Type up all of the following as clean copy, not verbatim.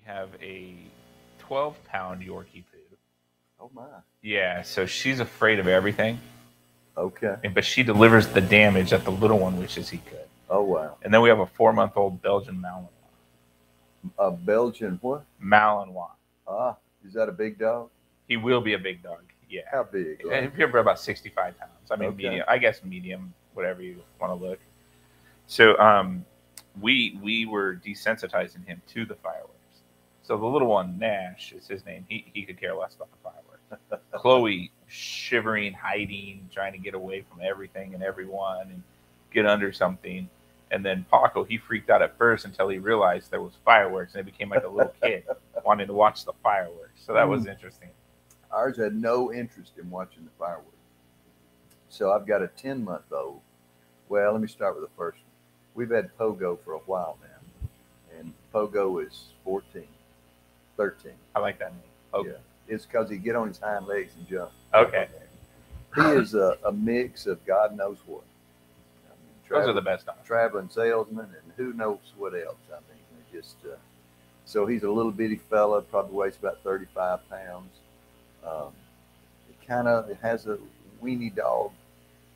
have a 12-pound Yorkie poo. Oh my. Yeah, so she's afraid of everything, Okay. but she delivers the damage that the little one wishes he could. Oh wow. And then we have a 4-month-old Belgian Malinois. A Belgian what? Malinois. Ah, is that a big dog? He will be a big dog. Yeah. How big? Like? He's about 65 pounds. I mean, Okay. medium. I guess medium, whatever you want to look. So, we were desensitizing him to the fireworks. So the little one, Nash, is his name. He could care less about the fireworks. Chloe, shivering, hiding, trying to get away from everything and everyone and get under something. And then Paco, he freaked out at first until he realized there was fireworks, and he became like a little kid wanting to watch the fireworks. So that was interesting. Ours had no interest in watching the fireworks. So I've got a 10-month-old. Well, let me start with the first one. We've had Pogo for a while now, and Pogo is 14, 13. I like that name. Pogo. Yeah. It's because he get on his hind legs and jump. Okay. He is a mix of God knows what. I mean, those are the best dogs. Traveling salesman and who knows what else. I mean, just so he's a little bitty fella, probably weighs about 35 pounds. It kind of has a weenie dog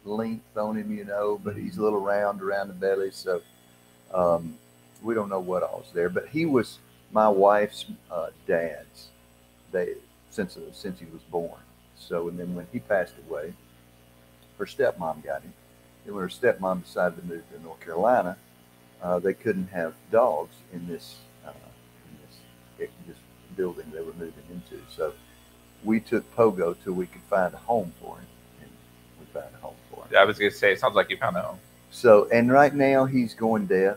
length on him, but he's a little round around the belly. So we don't know what all's there. But he was my wife's dad's since he was born. So, and then when he passed away, her stepmom got him. And when her stepmom decided to move to North Carolina, they couldn't have dogs in this building they were moving into. So we took Pogo till we could find a home for him, and we found a home for him. I was going to say, it sounds like you found a home. So, and right now he's going deaf.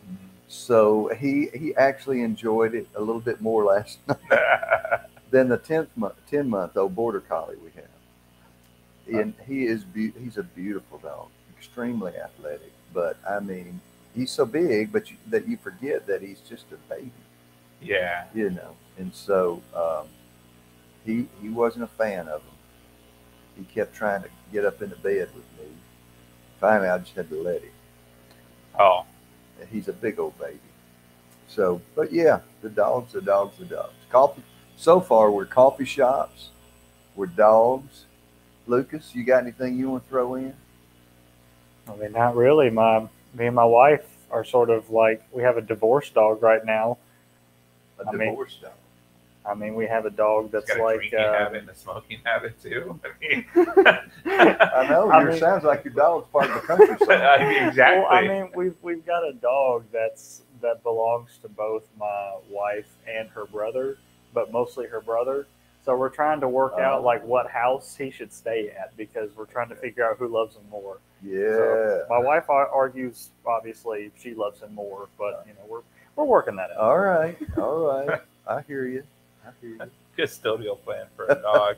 Mm-hmm. So he actually enjoyed it a little bit more last night than the 10-month-old border collie we have. And he's a beautiful dog, extremely athletic. But I mean, he's so big, but that you forget that he's just a baby. Yeah. And so he wasn't a fan of him. He kept trying to get up in the bed with me. Finally, I just had to let him. Oh. And he's a big old baby. So, but yeah, the dogs. Coffee. So far, we're coffee shops. We're dogs. Lucas, you got anything you want to throw in? I mean, not really. Me and my wife are sort of like, we have a divorced dog right now. A divorced dog? I mean, we have a dog that's got a like drinking habit and a smoking habit too. I mean, I know. Sounds like your dog's part of the countryside. Exactly. Well, I mean, we've got a dog that belongs to both my wife and her brother, but mostly her brother. So we're trying to work out like what house he should stay at, because we're trying to figure out who loves him more. Yeah. So my wife argues, obviously, she loves him more, but we're working that out. All right. I hear you. Custodial plan for a dog.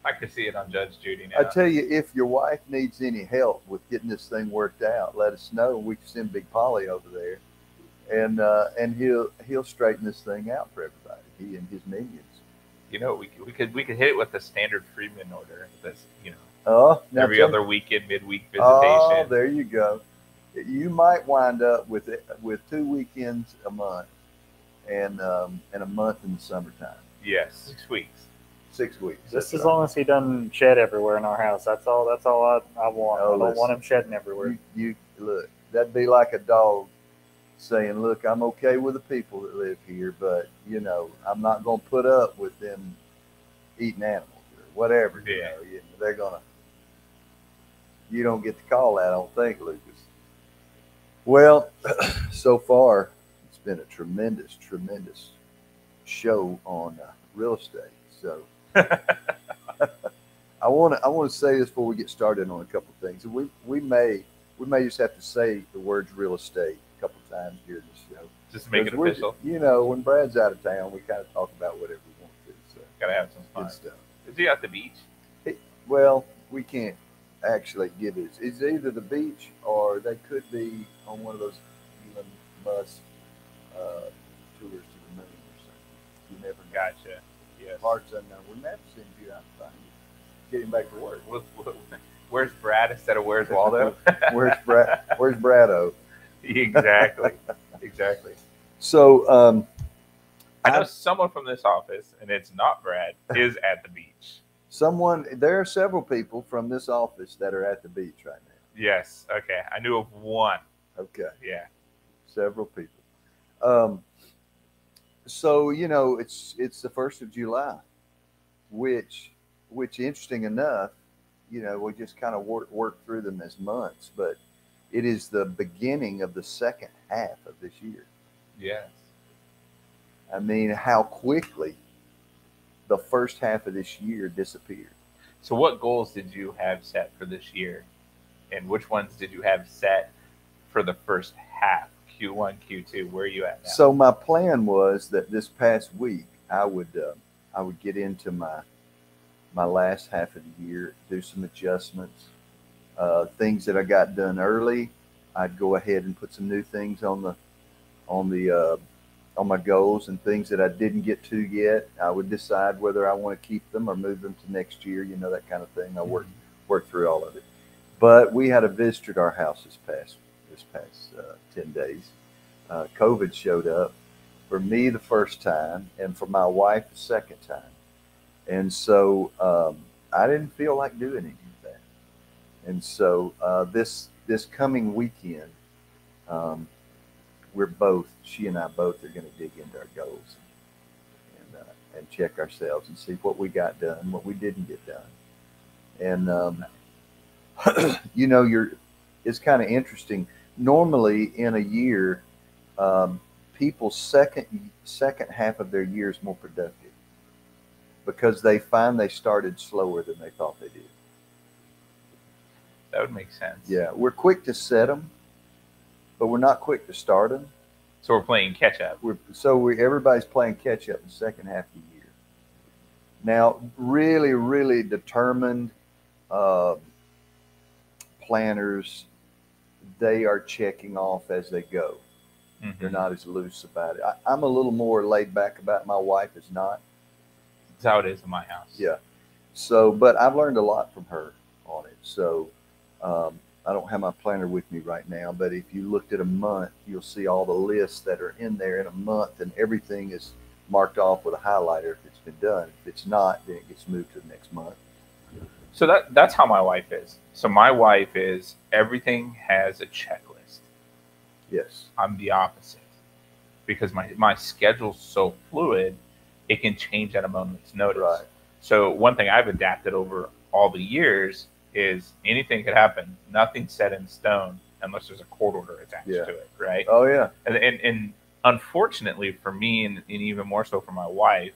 I could see it on Judge Judy now. I tell you, if your wife needs any help with getting this thing worked out, let us know. We can send Big Polly over there, and he'll straighten this thing out for everybody. He and his minions. We could hit it with the standard Freeman order. That's every other weekend, midweek visitation. Oh, there you go. You might wind up with 2 weekends a month, and a month in the summertime. Yes, 6 weeks. 6 weeks. Just as long as he doesn't shed everywhere in our house. That's all I want. I don't want him shedding everywhere. You look. That'd be like a dog saying, "Look, I'm okay with the people that live here, but I'm not going to put up with them eating animals or whatever." Yeah. They're gonna. You don't get the call that, I don't think, Lucas. Well, so far it's been a tremendous show on real estate. So I want to say this before we get started on a couple of things. We may just have to say the words real estate a couple of times during the show. Just make it official. When Brad's out of town, we kind of talk about whatever we want to. So gotta have some fun stuff. Is he at the beach? Well, we can't actually give it. It's either the beach or they could be on one of those Elon Musk tours to the moon or something. You never know. Gotcha. Yes. Parts unknown. We may have to send you out to find him. Get him back to work. Where's Brad instead of where's Waldo? Where's Brado? Exactly. So I know someone from this office, and it's not Brad, is at the beach. There are several people from this office that are at the beach right now. Yes. Okay. I knew of one. Okay. Yeah. Several people. So it's the 1st of July, which interesting enough, we just kind of work through them as months, but it is the beginning of the second half of this year. Yes. I mean, how quickly the first half of this year disappeared. So what goals did you have set for this year? And which ones did you have set for the first half, Q1, Q2? Where are you at now? So my plan was that this past week I would get into my last half of the year, do some adjustments, things that I got done early. I'd go ahead and put some new things on my goals, and things that I didn't get to yet, I would decide whether I want to keep them or move them to next year. That kind of thing. I work through all of it. But we had a visitor at our house this past 10 days. COVID showed up for me the first time, and for my wife the second time. And so I didn't feel like doing any of that. And so this coming weekend, she and I both are going to dig into our goals and check ourselves and see what we got done, what we didn't get done. And it's kind of interesting. Normally in a year, people's second half of their year is more productive, because they find they started slower than they thought they did. That would make sense. Yeah, we're quick to set them, but we're not quick to start them. So we're playing catch up. Everybody's playing catch up in the second half of the year. Now, really, really determined planners, they are checking off as they go. Mm-hmm. They're not as loose about it. I'm a little more laid back about it. My wife is not. That's how it is in my house. Yeah. So, but I've learned a lot from her on it. So, I don't have my planner with me right now, but if you looked at a month, you'll see all the lists that are in there in a month, and everything is marked off with a highlighter if it's been done. If it's not, then it gets moved to the next month. So that's how my wife is. So my wife is, everything has a checklist. Yes. I'm the opposite, because my schedule's so fluid, it can change at a moment's notice. Right. So one thing I've adapted over all the years is anything could happen. Nothing's set in stone unless there's a court order attached to it, right? Oh, yeah. And unfortunately for me, and even more so for my wife,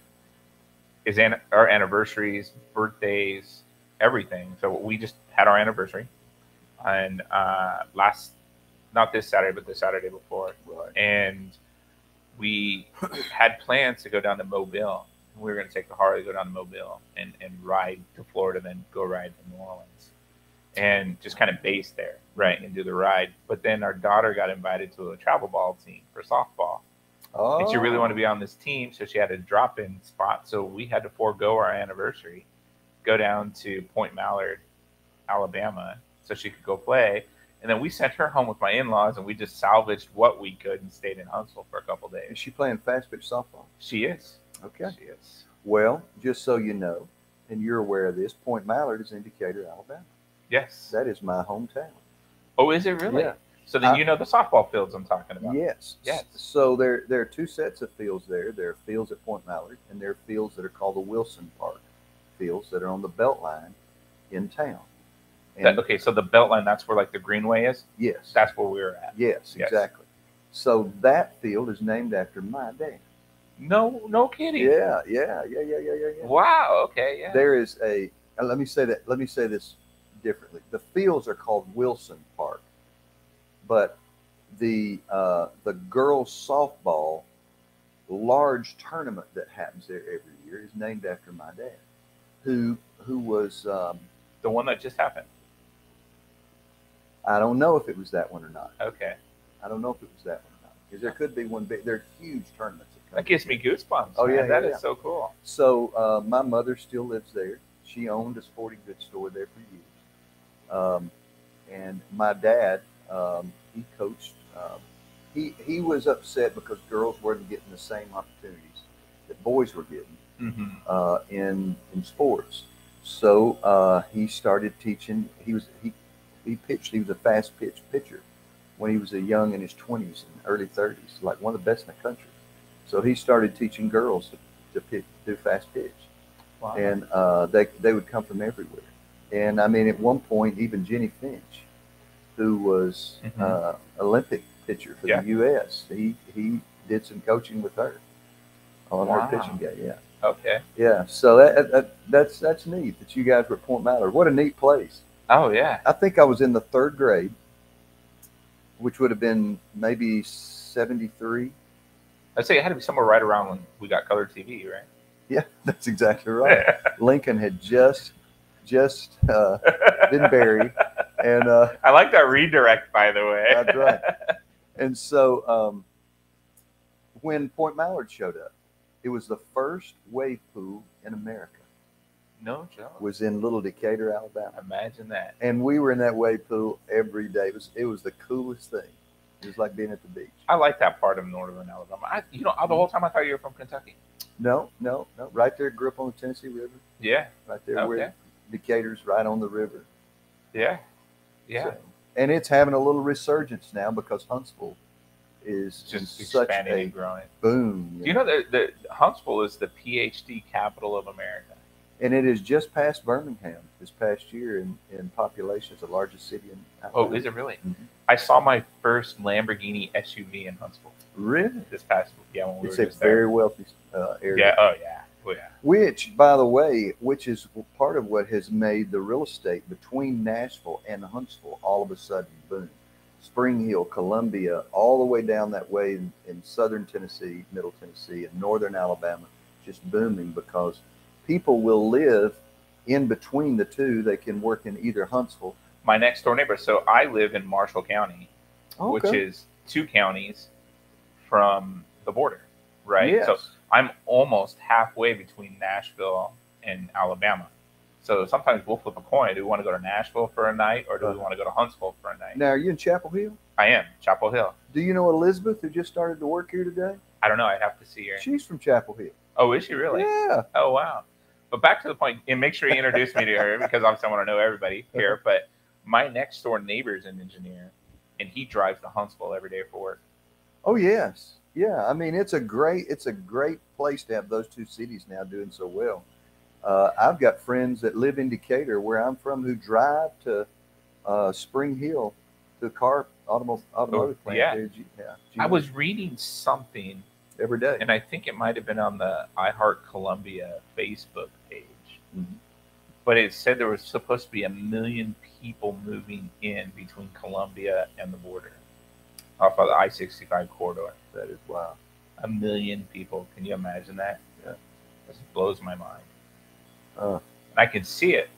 is our anniversaries, birthdays, everything. So we just had our anniversary, and not this Saturday, but the Saturday before. Right. And we had plans to go down to Mobile. We were going to take the Harley, go down to Mobile, and ride to Florida, then go ride to New Orleans, and just kind of base there, right, and do the ride. But then our daughter got invited to a travel ball team for softball. Oh. And she really wanted to be on this team, so she had a drop-in spot. So we had to forego our anniversary, go down to Point Mallard, Alabama, so she could go play. And then we sent her home with my in-laws, and we just salvaged what we could and stayed in Huntsville for a couple of days. Is she playing fast pitch softball? She is. Okay. She is. Well, just so you know, and you're aware of this, Point Mallard is in Decatur, Alabama. Yes. That is my hometown. Oh, is it really? Yeah. So then you know the softball fields I'm talking about. Yes. Yes. So there are two sets of fields there. There are fields at Point Mallard, and there are fields that are called the Wilson Park fields that are on the Beltline in town. Okay, so the Beltline, that's where like the Greenway is? Yes. That's where we were at. Yes, exactly. So that field is named after my dad. No kidding. Yeah. Wow. Okay. Yeah. There is let me say this differently. The fields are called Wilson Park, but the girls softball large tournament that happens there every year is named after my dad, who was the one that just happened. I don't know if it was that one or not. Okay. I don't know if it was that one or not, because there could be one big. They're huge tournaments. That gives me goosebumps. Oh, man. yeah. That is so cool. So my mother still lives there. She owned a sporting goods store there for years. And my dad, he coached. He was upset because girls weren't getting the same opportunities that boys were getting Mm-hmm. in sports. So he started teaching. He pitched. He was a fast pitch pitcher when he was a young in his 20s and early 30s, like one of the best in the country. So he started teaching girls to do fast pitch, Wow. and they would come from everywhere. And I mean, at one point, even Jenny Finch, who was Olympic pitcher for the U.S., he did some coaching with her on her pitching game. Yeah. Okay. Yeah. So that's neat that you guys were at Point Mallard. What a neat place. Oh yeah. I think I was in the 3rd grade, which would have been maybe 73. I'd say it had to be somewhere right around when we got color TV, right? Yeah, that's exactly right. Lincoln had just been buried, and I like that redirect, by the way. That's right. And so when Point Mallard showed up, it was the first wave pool in America. No joke. Was in Little Decatur, Alabama. Imagine that. And we were in that wave pool every day. It was the coolest thing. It was like being at the beach. I like that part of northern Alabama. The whole time I thought you were from Kentucky. No. Right there, grew up on the Tennessee River. Yeah. Right there where Decatur's right on the river. Yeah. So, and it's having a little resurgence now because Huntsville is just such expanding a and growing. Boom. Do you know that Huntsville is the PhD capital of America? And it is just past Birmingham this past year in population. It's the largest city in Alabama. Oh, is it really? Mm-hmm. I saw my first Lamborghini SUV in Huntsville. Really? This past when we it's were a very wealthy area. Yeah. Oh yeah. Oh yeah. Which, by the way, is part of what has made the real estate between Nashville and Huntsville all of a sudden boom. Spring Hill, Columbia, all the way down that way in southern Tennessee, middle Tennessee, and northern Alabama, just booming because people will live in between the two. They can work in either Huntsville. My next door neighbor. So I live in Marshall County, which is 2 counties from the border, right? Yes. So I'm almost halfway between Nashville and Alabama. So sometimes we'll flip a coin. Do we want to go to Nashville for a night or do we want to go to Huntsville for a night? Now, are you in Chapel Hill? I am, Chapel Hill. Do you know Elizabeth, who just started to work here today? I don't know. I'd have to see her. She's from Chapel Hill. Oh, is she really? Yeah. Oh, wow. But back to the point, and make sure you introduce me to her because obviously I want to know everybody here. But my next door neighbor is an engineer, and he drives to Huntsville every day for work. Oh, yes. Yeah. I mean, it's a great place to have those two cities now doing so well. I've got friends that live in Decatur, where I'm from, who drive to Spring Hill, to the automotive plant. Yeah. There. I was reading something every day, and I think it might have been on the iHeart Columbia Facebook page. Mm-hmm. But it said there was supposed to be 1 million people moving in between Columbia and the border off of the I-65 corridor. That is wow. 1 million people. Can you imagine that? Yeah. That just blows my mind. And I can see it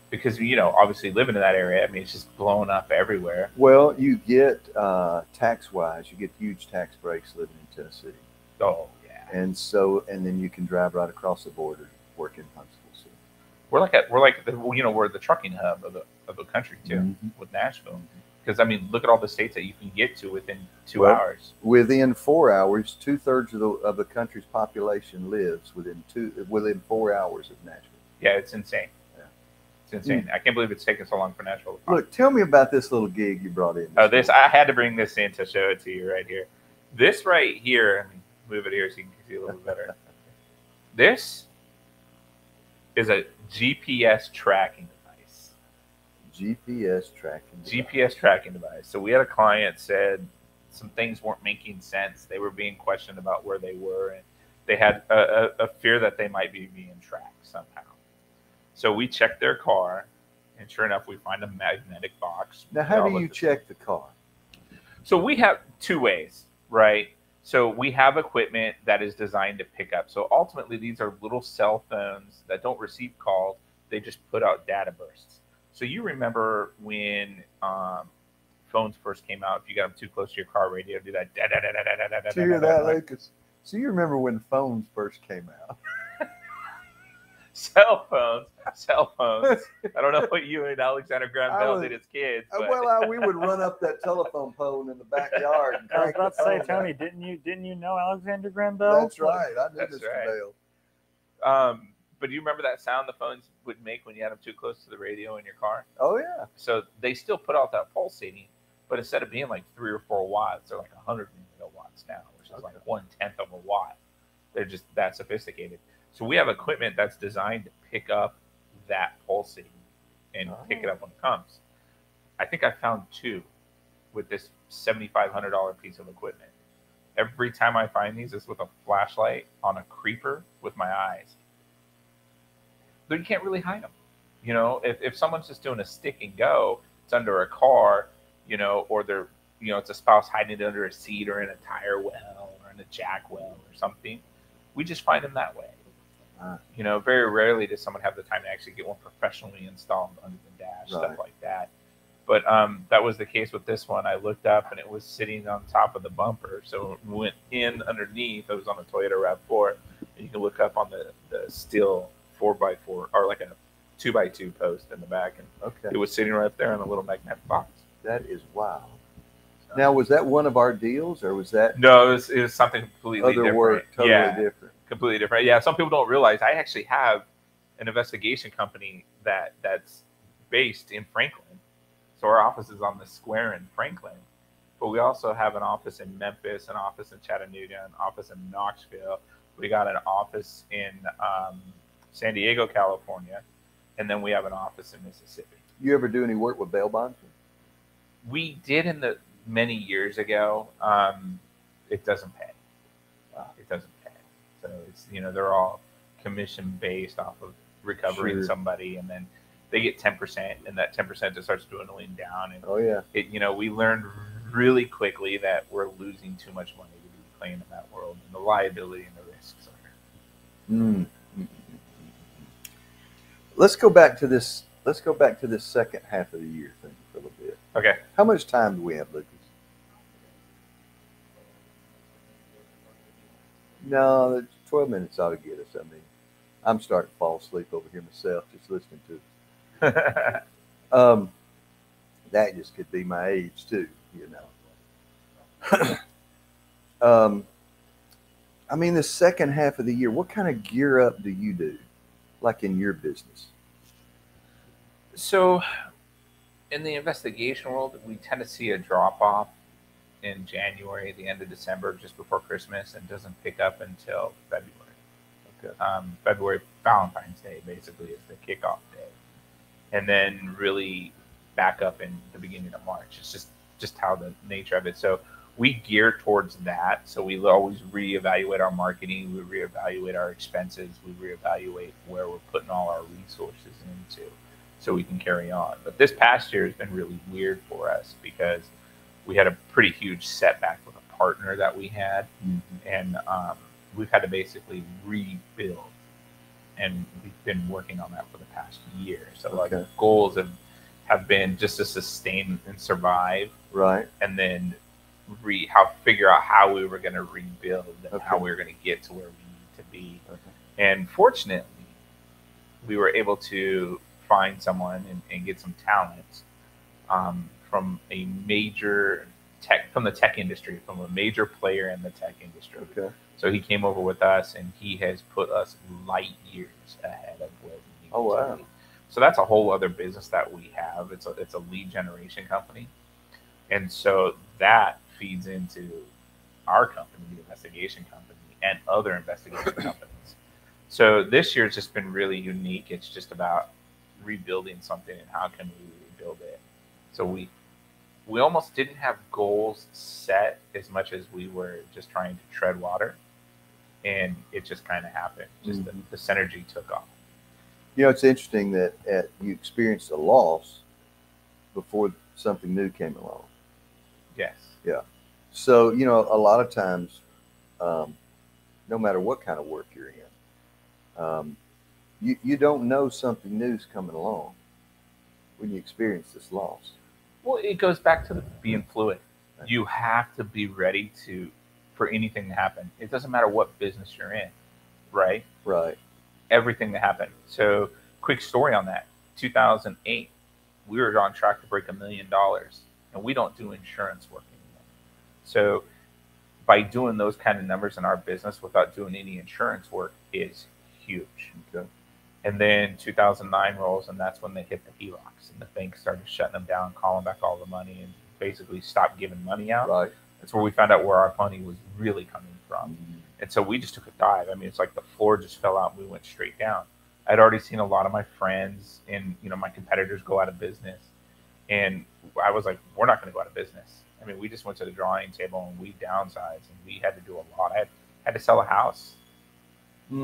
because, obviously living in that area, I mean, it's just blowing up everywhere. Well, you get tax-wise, you get huge tax breaks living in Tennessee. Oh, yeah. And then you can drive right across the border, work in Huntsville. So. We're the trucking hub of the country too, with Nashville. Because I mean, look at all the states that you can get to within 2 hours. Within 4 hours, 2/3 of the country's population lives within 4 hours of Nashville. Yeah, it's insane. Yeah. It's insane. I can't believe it's taken so long for Nashville to pop. Look, tell me about this little gig you brought in. I had to bring this in to show it to you right here. This right here, let me move it here so you can see a little bit better. This is a GPS tracking device. GPS tracking device. So we had a client said some things weren't making sense. They were being questioned about where they were, and they had a fear that they might be being tracked somehow. So we checked their car, and sure enough, we find a magnetic box. Now, how do you check the car? So we have 2 ways, right? So we have equipment that is designed to pick up. So ultimately, these are little cell phones that don't receive calls. They just put out data bursts. So you remember when phones first came out, if you got them too close to your car radio, do that. Did you hear that, Lucas? So you remember when phones first came out? Cell phones. I don't know what you and Alexander Graham Bell did as kids. But... we would run up that telephone pole in the backyard. And I was about to say, phone Tony, didn't you know Alexander Graham Bell? That's right. I knew Mr. Bell. But do you remember that sound the phones would make when you had them too close to the radio in your car? Oh, yeah. So they still put out that pulsating, but instead of being like 3 or 4 watts, they're like 100 milliwatts now, which is like 1/10 of a watt. They're just that sophisticated. So we have equipment that's designed to pick up that pulsating and pick it up when it comes. I think I found 2 with this $7,500 piece of equipment. Every time I find these, it's with a flashlight on a creeper with my eyes. So you can't really hide them. You know, if someone's just doing a stick and go, it's under a car, you know, or they're, you know, it's a spouse hiding it under a seat or in a tire well or in a jack well or something. We just find them that way. You know, very rarely does someone have the time to actually get one professionally installed under the dash, stuff like that. But that was the case with this one. I looked up and it was sitting on top of the bumper. So it went in underneath. It was on the Toyota RAV4. And you can look up on the steel 4x4 or like a 2x2 post in the back. And it was sitting right there in a little magnetic box. That is wild. Now, was that one of our deals or was that? No, it was something completely different. Work, totally different. Completely different. Yeah, some people don't realize I actually have an investigation company that's based in Franklin. So our office is on the square in Franklin, but we also have an office in Memphis, an office in Chattanooga, an office in Knoxville. We got an office in San Diego, California, and then we have an office in Mississippi. You ever do any work with bail bondsmen? We did in the many years ago. It doesn't pay. It doesn't pay. So it's, you know, they're all commission based off of recovering somebody, and then they get 10%, and that 10% just starts dwindling down. And it, you know, we learned really quickly that we're losing too much money to be playing in that world, and the liability and the risks are. Let's go back to this. Let's go back to this second half of the year thing for a little bit. Okay. How much time do we have, Lucas? No, 12 minutes ought to get us. I mean, I'm starting to fall asleep over here myself just listening to it. That just could be my age too, you know. I mean, the second half of the year, what kind of gear up do you do, like in your business? So in the investigation world, we tend to see a drop off in January, the end of December, just before Christmas, and doesn't pick up until February. February, Valentine's Day, basically, is the kickoff day. And then really back up in the beginning of March. It's just how the nature of it. So we gear towards that. So we always reevaluate our marketing. We reevaluate our expenses. We reevaluate where we're putting all our resources into so we can carry on. But this past year has been really weird for us because we had a pretty huge setback with a partner that we had. And we've had to basically rebuild. And we've been working on that for the past year. So like goals have been just to sustain and survive. Right. And then figure out how we were going to rebuild and how we were going to get to where we need to be. And fortunately, we were able to find someone and get some talent from a major from the tech industry, from a major player in the tech industry. So he came over with us, and he has put us light years ahead of where we need to be. So that's a whole other business that we have. It's a lead generation company, and so that feeds into our company, the investigation company, and other investigation companies. So this year's just been really unique. It's just about rebuilding something and how can we rebuild it. So we almost didn't have goals set as much as we were just trying to tread water. And it just kind of happened. Just the synergy took off. You know, it's interesting that you experienced a loss before something new came along. Yes. Yeah. So, you know, a lot of times, no matter what kind of work you're in, you don't know something new's coming along when you experience this loss. Well, it goes back to being fluid. You have to be ready for anything to happen. It doesn't matter what business you're in, right? Right. everything that happened. So, quick story on that. 2008, we were on track to break $1 million, and we don't do insurance work anymore. So, by doing those kind of numbers in our business without doing any insurance work is huge. Okay. And then 2009 rolls, and that's when they hit the HELOCs, and the banks started shutting them down, calling back all the money, and basically stopped giving money out. Right. That's where we found out where our money was really coming from. And so we just took a dive. I mean, it's like the floor just fell out and we went straight down. I'd already seen a lot of my friends and, my competitors go out of business. And I was like, we're not going to go out of business. I mean, we just went to the drawing table and we downsized, and we had to do a lot. I had to sell a house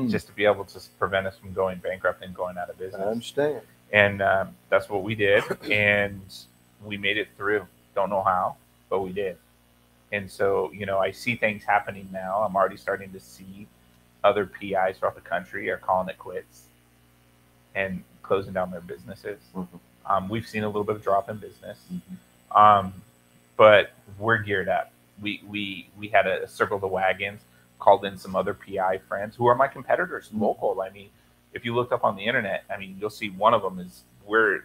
just to be able to prevent us from going bankrupt and going out of business. I understand. And that's what we did. And we made it through. Don't know how, but we did. And so, I see things happening now. I'm already starting to see other PIs throughout the country are calling it quits and closing down their businesses. Mm-hmm. We've seen a little bit of drop in business, Mm-hmm. but we're geared up. We had to circle the wagons, called in some other PI friends who are my competitors, local. I mean, if you looked up on the internet, I mean, you'll see one of them is we're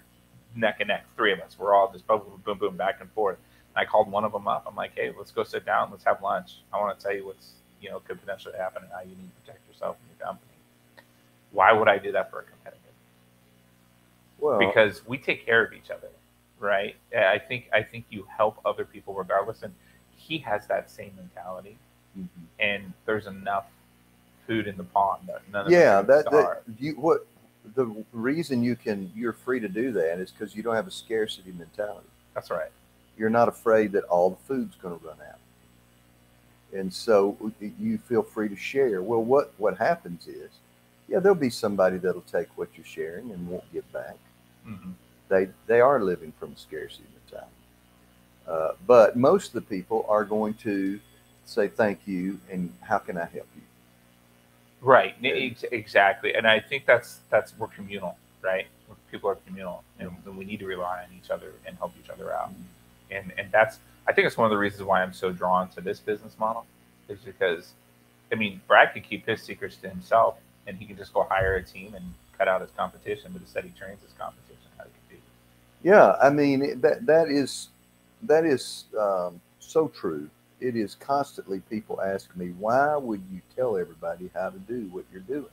neck and neck, three of us. We're all just boom, boom, boom, back and forth. I called one of them up. I'm like, hey, let's go sit down. Let's have lunch. I want to tell you what's, could potentially happen and how you need to protect yourself and your company. Why would I do that for a competitor? Well, Because we take care of each other, right? I think you help other people regardless. And he has that same mentality. mm-hmm. And there's enough food in the pond that none of Yeah, us can starve. the reason you're free to do that is because you don't have a scarcity mentality. That's right. You're not afraid that all the food's going to run out. And so you feel free to share. Well, what happens is, there'll be somebody that'll take what you're sharing and won't give back. Mm-hmm. They are living from scarcity mentality. But most of the people are going to say thank you and how can I help you? Right. Exactly. And I think that's we're communal, right? People are communal, and we need to rely on each other and help each other out. And that's, I think it's one of the reasons why I'm so drawn to this business model, is because, I mean, Brad could keep his secrets to himself and he can just go hire a team and cut out his competition, but instead he trains his competition how to compete. Yeah, I mean, that is so true. It is constantly people ask me, why would you tell everybody how to do what you're doing?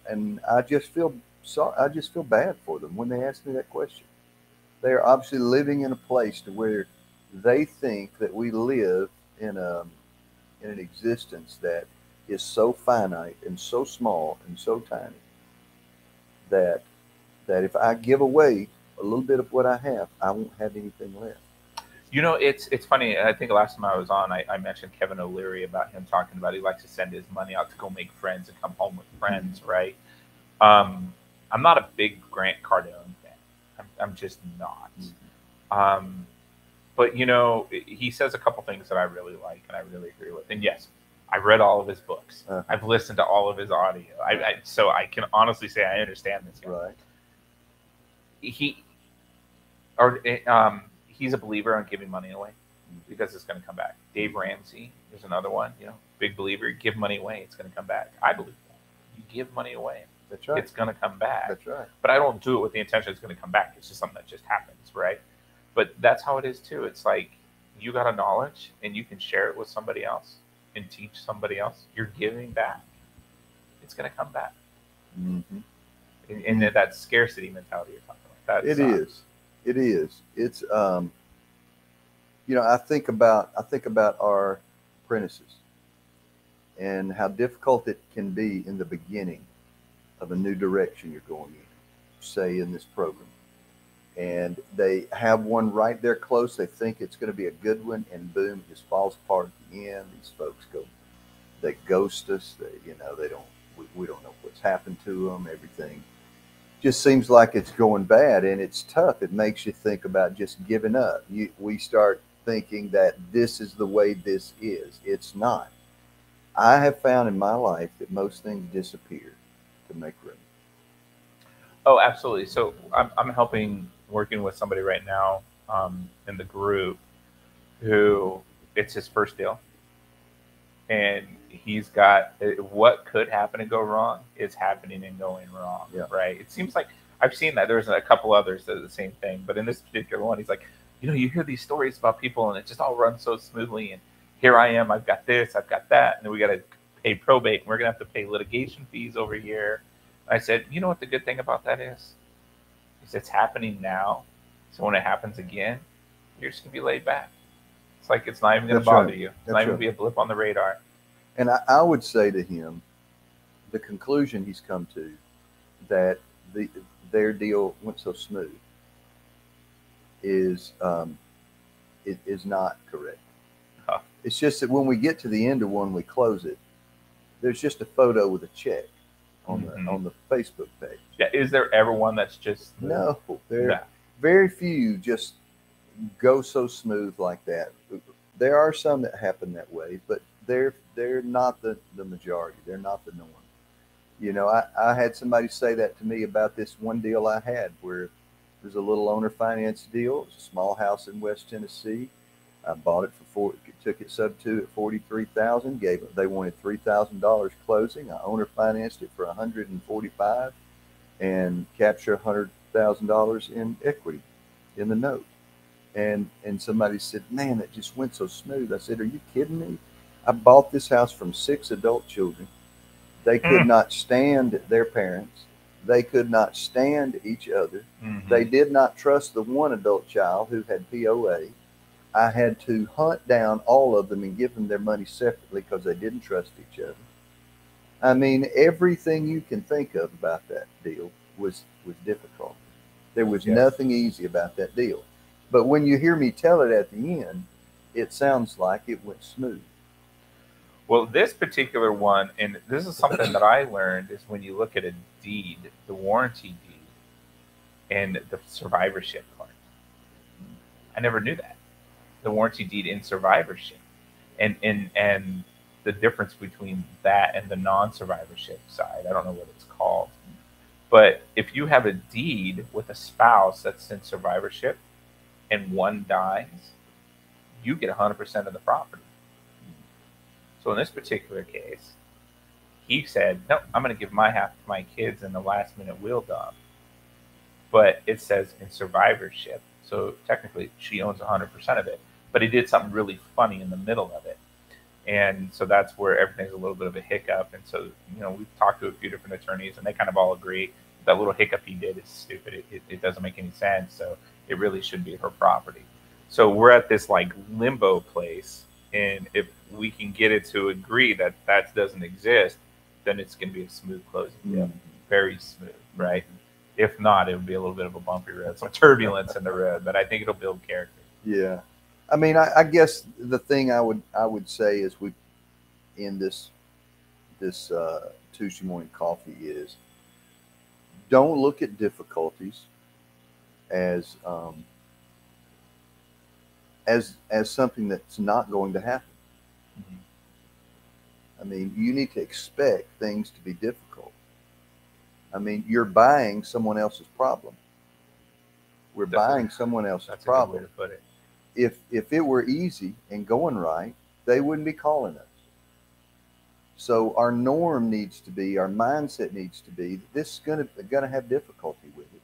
And I just feel sorry. I just feel bad for them when they ask me that question. They are obviously living in a place to where they think that we live in an existence that is so finite and so small and so tiny that if I give away a little bit of what I have, I won't have anything left. It's funny. I think last time I was on, I mentioned Kevin O'Leary about him talking about he likes to send his money out to go make friends and come home with friends, right? I'm not a big Grant Cardone fan. I'm just not. But he says a couple things that I really like and I really agree with. And yes, I read all of his books. I've listened to all of his audio. So I can honestly say I understand this guy. Right. He's a believer on giving money away because it's going to come back. Dave Ramsey is another one, big believer. Give money away, it's going to come back. I believe that. You give money away, that's right. It's going to come back. That's right. But I don't do it with the intention it's going to come back. It's just something that just happens, right? But that's how it is too. It's like you got a knowledge and you can share it with somebody else and teach somebody else. You're giving back. It's going to come back. Mm-hmm. And that scarcity mentality you're talking about. It is. It's I think about our apprentices and how difficult it can be in the beginning of a new direction you're going in, say in this program. And they have one right there close. They think it's going to be a good one, and boom, it just falls apart at the end. These folks they ghost us. We don't know what's happened to them. Everything just seems like it's going bad, and it's tough. It makes you think about just giving up. We start thinking that this is the way this is. It's not. I have found in my life that most things disappear to make room. Oh, absolutely. So I'm working with somebody right now in the group who it's his first deal. and he's got what could happen and go wrong is happening and going wrong. Yeah. Right. It seems like I've seen that. There's a couple others that are the same thing, but in this particular one, he's like, you hear these stories about people, and it just all runs so smoothly. And here I am, I've got this, I've got that, and then we got to pay probate, and we're gonna have to pay litigation fees over here. I said, you know what the good thing about that is it's happening now. So when it happens again, you're just gonna be laid back. It's like it's not even gonna bother you. It's not even gonna be a blip on the radar. And I would say to him, the conclusion he's come to, that their deal went so smooth, is it is not correct. Huh. It's just that when we get to the end of one, we close it. There's just a photo with a check on the Facebook page. Yeah, is there ever one that's just smooth? No, very few just go so smooth like that. There are some that happen that way, but they're not the majority. They're not the norm. I had somebody say that to me about this one deal I had where there's a little owner finance deal. It's a small house in West Tennessee. I bought it took it sub to at $43,000. They wanted $3,000 closing. I owner financed it for $145,000 and capture $100,000 in equity in the note. And somebody said, "Man, that just went so smooth." I said, "Are you kidding me? I bought this house from 6 adult children. They could not stand their parents. They could not stand each other. Mm-hmm. They did not trust the one adult child who had POA. I had to hunt down all of them and give them their money separately because they didn't trust each other." I mean, everything you can think of about that deal was difficult. There was nothing easy about that deal. But when you hear me tell it at the end, it sounds like it went smooth. Well, this particular one, and this is something that I learned, is when you look at a deed, the warranty deed, and the survivorship part. I never knew that. The warranty deed in survivorship, and the difference between that and the non-survivorship side. I don't know what it's called. But if you have a deed with a spouse that's in survivorship and one dies, you get 100% of the property. So in this particular case, he said, "No, I'm going to give my half to my kids in the last minute will dump." But it says in survivorship, so technically she owns 100% of it. But he did something really funny in the middle of it. And so that's where everything's a little bit of a hiccup. And so, we've talked to a few different attorneys, and they kind of all agree that little hiccup he did is stupid. It doesn't make any sense. So it really should be her property. So we're at this like limbo place. And if we can get it to agree that that doesn't exist, then it's going to be a smooth closing deal. Very smooth, right? If not, it would be a little bit of a bumpy road, some turbulence in the road, but I think it'll build character. Yeah. I mean, I guess the thing I would say is we in this Tuesday morning coffee is, don't look at difficulties as something that's not going to happen. I mean, you need to expect things to be difficult. I mean, you're buying someone else's problem. We're buying someone else's problem. That's a good way to put it. If it were easy and going right, they wouldn't be calling us. So our norm needs to be, our mindset needs to be, this is going to have difficulty with it.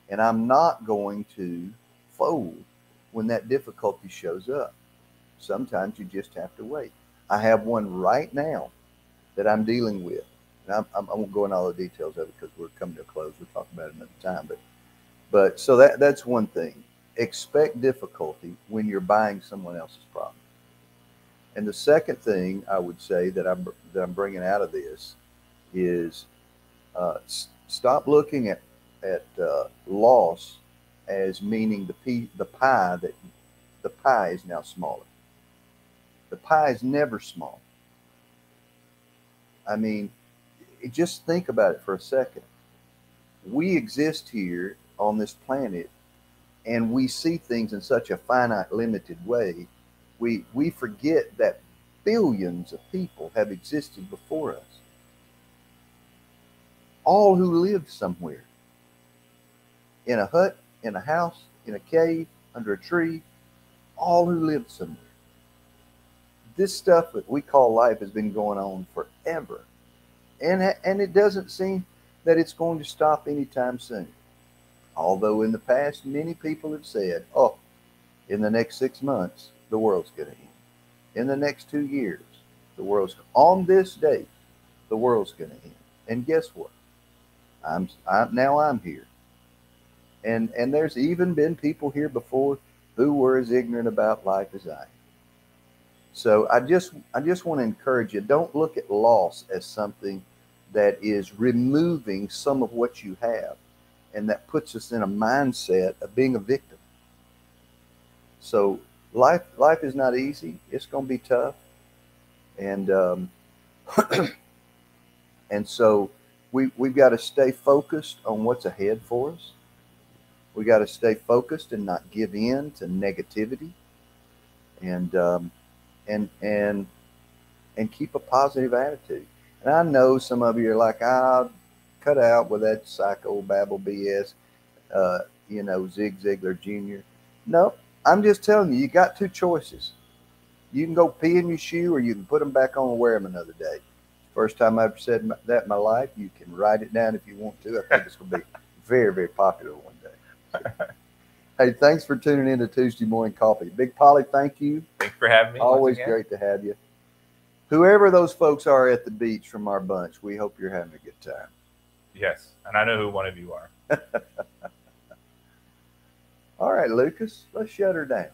And I'm not going to fold when that difficulty shows up. Sometimes you just have to wait. I have one right now that I'm dealing with. And I won't go into all the details of it because we're coming to a close. We'll talk about it another time. But so that's one thing. Expect difficulty when you're buying someone else's problem. And the second thing I would say that I'm bringing out of this is stop looking at loss as meaning the pie is now smaller. The pie is never small. I mean, just think about it for a second. We exist here on this planet, and we see things in such a finite, limited way. We forget that billions of people have existed before us. All who lived somewhere. In a hut, in a house, in a cave, under a tree. All who lived somewhere. this stuff that we call life has been going on forever. And it doesn't seem that it's going to stop anytime soon. Although in the past, many people have said, oh, in the next 6 months, the world's going to end. In the next 2 years, on this date, the world's going to end. And guess what? I'm here. And there's even been people here before who were as ignorant about life as I am. So I just want to encourage you, don't look at loss as something that is removing some of what you have, and that puts us in a mindset of being a victim. So life is not easy. It's going to be tough. And and so we've got to stay focused on what's ahead for us. We got to stay focused and not give in to negativity, and keep a positive attitude. And I know some of you are like, cut out with that psycho babble BS, Zig Ziglar Jr. No, I'm just telling you, you got two choices. You can go pee in your shoe, or you can put them back on and wear them another day. First time I've said that in my life. You can write it down if you want to. I think it's going to be very, very popular one day. Hey, thanks for tuning in to Tuesday Morning Coffee. Big Polly, thank you. Thanks for having me. Always great to have you. Whoever those folks are at the beach from our bunch, we hope you're having a good time. Yes, and I know who one of you are. All right, Lucas, let's shut her down.